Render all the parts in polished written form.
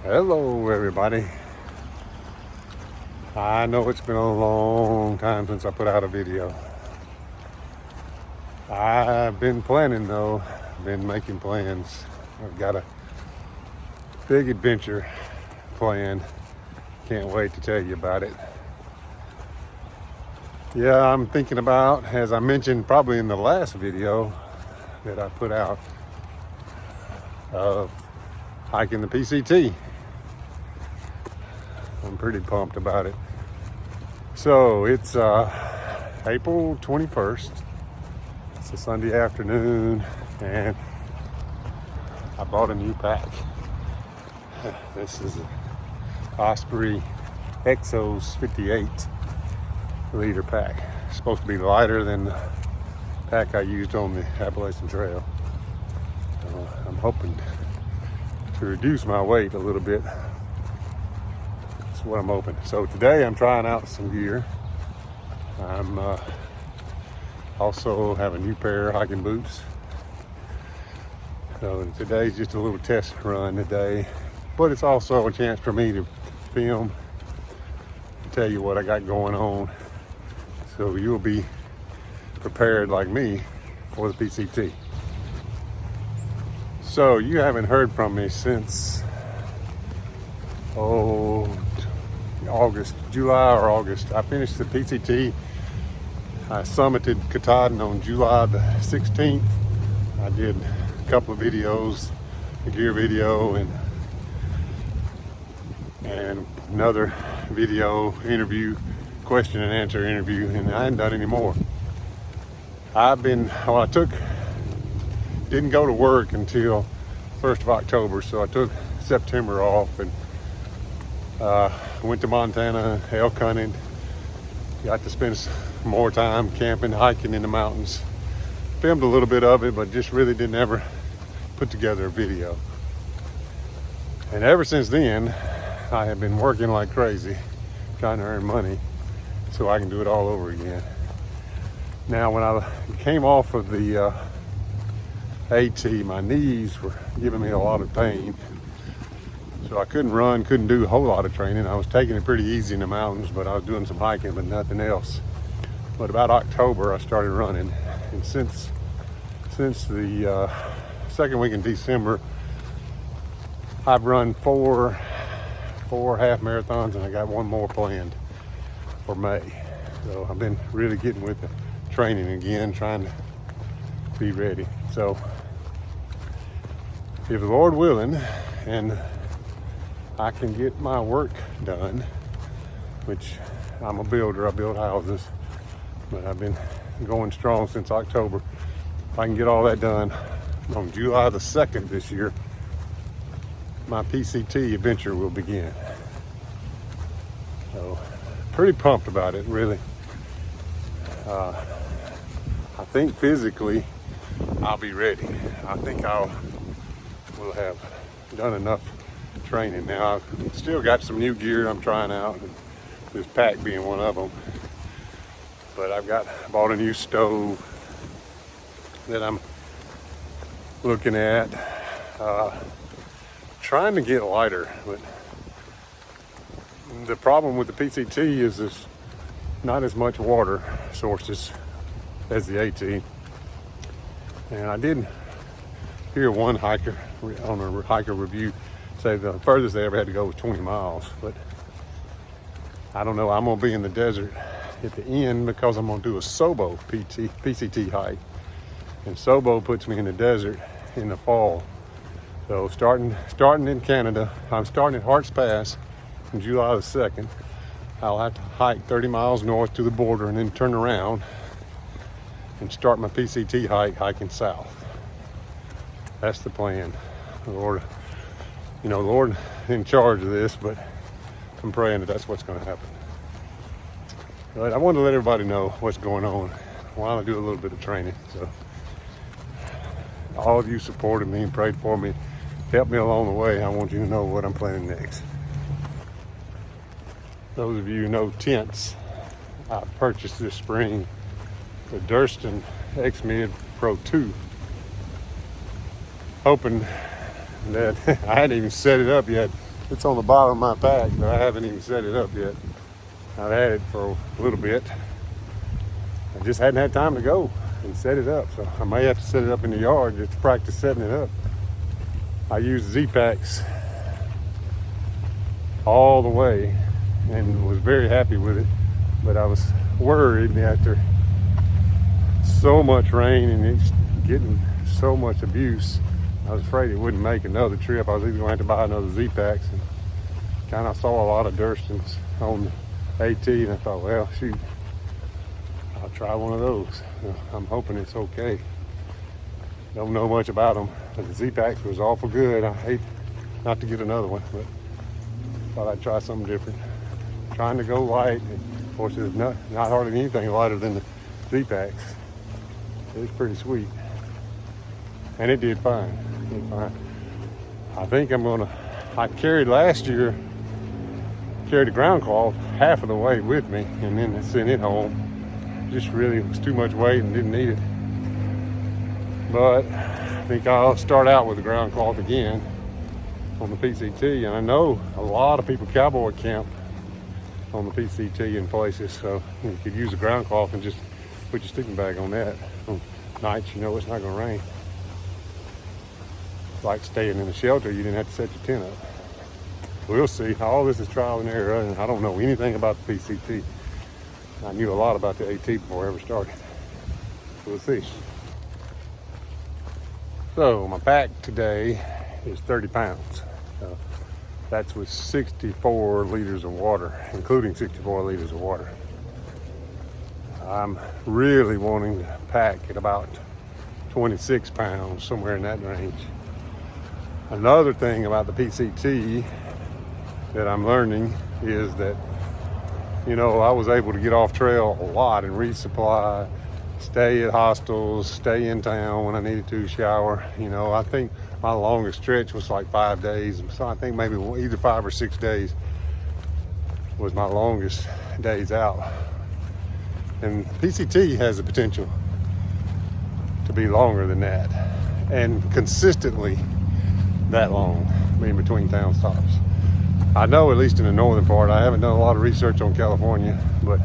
Hello everybody. I know it's been a long time since I put out a video. I've been planning though, been making plans. I've got a big adventure planned. Can't wait to tell you about it. Yeah, I'm thinking about, as I mentioned probably in the last video that I put out, of hiking the PCT. I'm pretty pumped about it. So it's April 21st. It's a Sunday afternoon and I bought a new pack. This is a Osprey Exos 58 liter pack. It's supposed to be lighter than the pack I used on the Appalachian Trail. So I'm hoping to reduce my weight a little bit. That's what I'm hoping. So today I'm trying out some gear. I'm also have a new pair of hiking boots. So today's just a little test run today, but it's also a chance for me to film and tell you what I got going on, so you'll be prepared like me for the PCT. So you haven't heard from me since July or August. I finished the PCT. I summited Katahdin on July the 16th. I did a couple of videos, a gear video and another video interview, question and answer interview, and I hadn't done any more. Didn't go to work until 1st of October, so I took September off and went to Montana elk hunting. Got to spend more time camping, hiking in the mountains. Filmed a little bit of it, but just really didn't ever put together a video. And ever since then, I have been working like crazy, trying to earn money so I can do it all over again. Now, when I came off of the AT, my knees were giving me a lot of pain. So I couldn't run, couldn't do a whole lot of training. I was taking it pretty easy in the mountains, but I was doing some hiking, but nothing else. But about October, I started running. And since the second week in December, I've run four half marathons, and I got one more planned for May. So I've been really getting with the training again, trying to be ready. So if the Lord willing, and I can get my work done, which I'm a builder, I build houses, but I've been going strong since October. If I can get all that done on July the 2nd this year, my PCT adventure will begin. So pretty pumped about it, really. I think physically I'll be ready. I think will have done enough training. Now I've still got some new gear I'm trying out, this pack being one of them. But bought a new stove that I'm looking at. Trying to get lighter, but the problem with the PCT is there's not as much water sources as the AT. And I did hear one hiker on a hiker review say the furthest they ever had to go was 20 miles. But I don't know, I'm gonna be in the desert at the end because I'm gonna do a Sobo PCT hike. And Sobo puts me in the desert in the fall. So starting in Canada, I'm starting at Harts Pass on July the 2nd. I'll have to hike 30 miles north to the border and then turn around and start my PCT hike hiking south. That's the plan. Lord in charge of this, but I'm praying that that's what's going to happen. But I wanted to let everybody know what's going on while I do a little bit of training. So all of you supported me and prayed for me, helped me along the way. I want you to know what I'm planning next. Those of you who know tents, I purchased this spring the Durston X-Mid Pro 2, hoping that I hadn't even set it up yet. It's on the bottom of my pack, but I haven't even set it up yet. I've had it for a little bit. I just hadn't had time to go and set it up, so I may have to set it up in the yard just to practice setting it up. I used Z-Packs all the way and was very happy with it, but I was worried after so much rain and it's getting so much abuse. I was afraid it wouldn't make another trip. I was either going to have to buy another Z-Packs, and kind of saw a lot of Durstons on the AT, and I thought, well, shoot, I'll try one of those. I'm hoping it's okay. Don't know much about them, but the Z-Packs was awful good. I hate not to get another one, but thought I'd try something different. Trying to go light. Of course, there's not hardly anything lighter than the Z-Packs. It's pretty sweet. And it did fine. It did fine. I think I carried last year, carried the ground cloth half of the way with me and then sent it home. Just really was too much weight and didn't need it. But I think I'll start out with the ground cloth again on the PCT. And I know a lot of people cowboy camp on the PCT in places, so you could use the ground cloth and just put your sleeping bag on that. On nights, you know it's not going to rain. Like staying in the shelter, you didn't have to set your tent up. We'll see. All this is trial and error, and I don't know anything about the PCT. I knew a lot about the AT before I ever started. We'll see. So my pack today is 30 pounds. That's with 64 liters of water, including 64 liters of water. I'm really wanting to pack at about 26 pounds, somewhere in that range. Another thing about the PCT that I'm learning is that, you know, I was able to get off trail a lot and resupply, stay at hostels, stay in town when I needed to, shower. You know, I think my longest stretch was like 5 days. So I think maybe either 5 or 6 days was my longest days out. And PCT has the potential to be longer than that, and consistently that long, in between town stops. I know, at least in the northern part, I haven't done a lot of research on California, but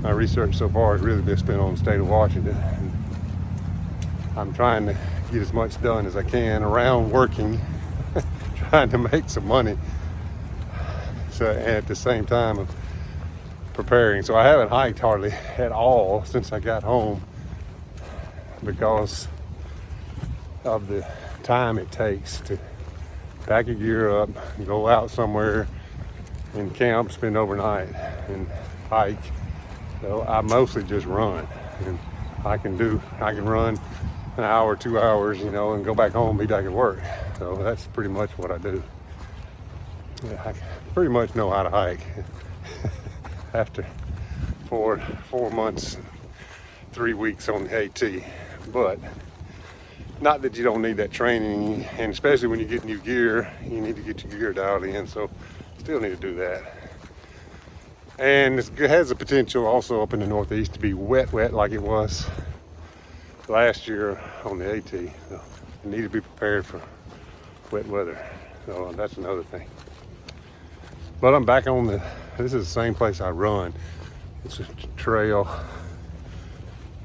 my research so far has really been spent on the state of Washington. And I'm trying to get as much done as I can around working, trying to make some money, so at the same time of preparing. So I haven't hiked hardly at all since I got home because of the time it takes to pack your gear up, go out somewhere and camp, spend overnight and hike. So I mostly just run, and I can run an hour, 2 hours, you know, and go back home, be back at work. So that's pretty much what I do. Yeah, I pretty much know how to hike after four months, 3 weeks on the AT. But not that you don't need that training, and especially when you get new gear, you need to get your gear dialed in, so still need to do that. And it has the potential also up in the Northeast to be wet like it was last year on the AT. So you need to be prepared for wet weather. So that's another thing. But I'm back on this is the same place I run. It's a trail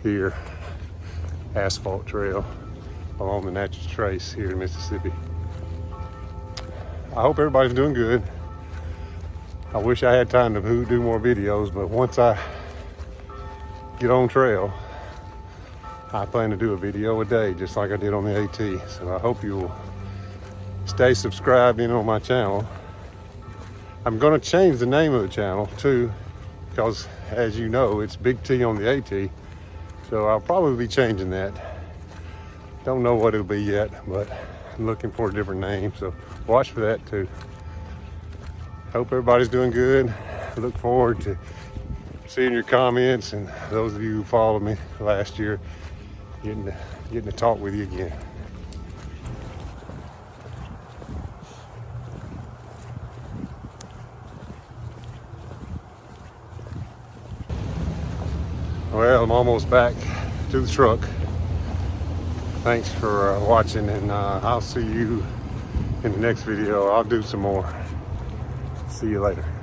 here, asphalt trail along the Natchez Trace here in Mississippi. I hope everybody's doing good. I wish I had time to do more videos, but once I get on trail, I plan to do a video a day, just like I did on the AT. So I hope you'll stay subscribed in on my channel. I'm gonna change the name of the channel too, because as you know, it's Big T on the AT. So I'll probably be changing that. Don't know what it'll be yet, but I'm looking for a different name, so watch for that too. Hope everybody's doing good. I look forward to seeing your comments, and those of you who followed me last year, getting to talk with you again. Well, I'm almost back to the truck. Thanks for watching, and I'll see you in the next video. I'll do some more. See you later.